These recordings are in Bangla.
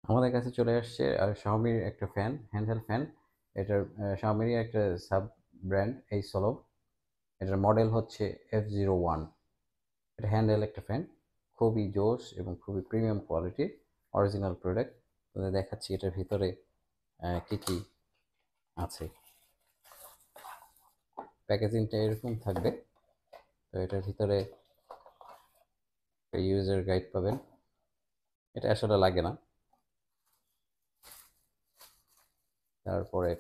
আমাদের কাছে চলে আসছে শাওমির একটা ফ্যান, হ্যান্ডহেল্ড ফ্যান। এটার শাওমিরই একটা সাব ব্র্যান্ড এই সোলো। এটার মডেল হচ্ছে F01। এটা হ্যান্ডহেল্ড একটা ফ্যান, খুবই জোস এবং খুবই প্রিমিয়াম কোয়ালিটির অরিজিনাল প্রোডাক্ট। তোদের দেখাচ্ছি এটার ভিতরে কি কি আছে। প্যাকেজিংটা এরকম থাকবে। তো এটার ভিতরে ইউজার গাইড পাবেন। এটা আসলে লাগে না। তারপরে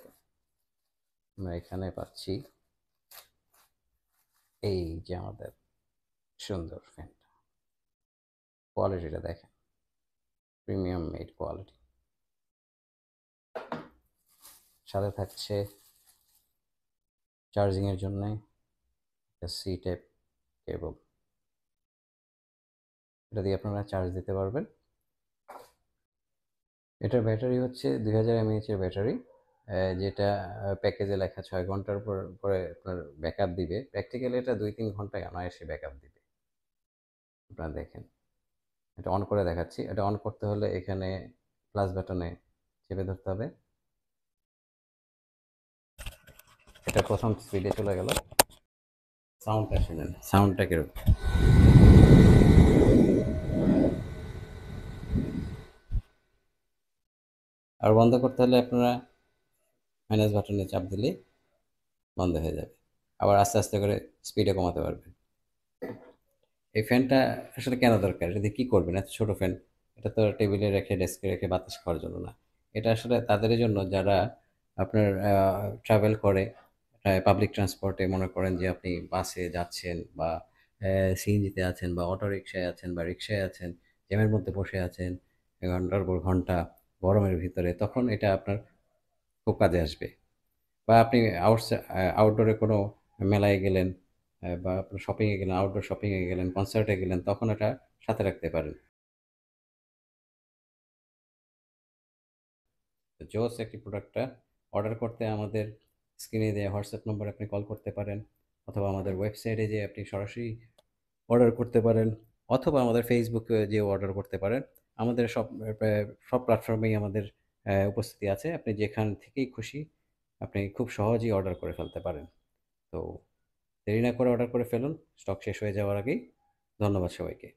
আমরা এখানে পাচ্ছি এই যে আমাদের সুন্দর ফ্যানটা, কোয়ালিটিটা দেখেন, প্রিমিয়াম মেড কোয়ালিটি। সাথে থাকছে চার্জিংয়ের জন্য একটা সি টাইপ কেবল। এটা দিয়ে আপনারা চার্জ দিতে পারবেন। এটার ব্যাটারি হচ্ছে 2000 mAh এর ব্যাটারি, যেটা প্যাকেজে লেখা 6 ঘন্টার পরে আপনার ব্যাকআপ দিবে। প্র্যাকটিক্যালি এটা 2-3 ঘন্টায় অনায়াসে ব্যাকআপ দিবে। আপনারা দেখেন, এটা অন করে দেখাচ্ছি। এটা অন করতে হলে এখানে প্লাস বাটনে চেপে ধরতে হবে। এটা প্রথম স্পিডে চলে গেল। সাউন্ডটা শুনেন, সাউন্ডটা কিরকম। আর বন্ধ করতে হলে আপনারা মাইনাস বাটনে চাপ দিলে বন্ধ হয়ে যাবে। আবার আস্তে আস্তে করে স্পিডে কমাতে পারবেন। এই ফ্যানটা আসলে কেন দরকার, এটা দিয়ে কী করবেন? এত ছোট ফ্যান, এটা তো টেবিলে রেখে ডেস্কে রেখে বাতাস খাওয়ার জন্য না। এটা আসলে তাদের জন্য যারা আপনার ট্রাভেল করে পাবলিক ট্রান্সপোর্টে। মনে করেন যে আপনি বাসে যাচ্ছেন বা সিএনজিতে আছেন বা অটো রিক্সায় আছেন বা রিক্সায় আছেন, জ্যামের মধ্যে বসে আছেন ঘন্টার পর ঘন্টা গরমের ভিতরে, তখন এটা আপনার খুব কাজে আসবে। বা আপনি আউটডোরে কোনো মেলায় গেলেন, বা আপনার শপিংয়ে গেলেন, আউটডোর শপিংয়ে গেলেন, কনসার্টে গেলেন, তখন এটা সাথে রাখতে পারেন। তো জোস একটি প্রোডাক্টটা অর্ডার করতে আমাদের স্ক্রিনে দেওয়া হোয়াটসঅ্যাপ নম্বরে আপনি কল করতে পারেন, অথবা আমাদের ওয়েবসাইটে যে আপনি সরাসরি অর্ডার করতে পারেন, অথবা আমাদের ফেসবুকে যে অর্ডার করতে পারেন। আমাদের সব প্ল্যাটফর্মেই আমাদের উপস্থিতি আছে। আপনি যেখান থেকেই খুশি আপনি খুব সহজেই অর্ডার করে ফেলতে পারেন। তো দেরি না করে অর্ডার করে ফেলুন, স্টক শেষ হয়ে যাওয়ার আগেই। ধন্যবাদ সবাইকে।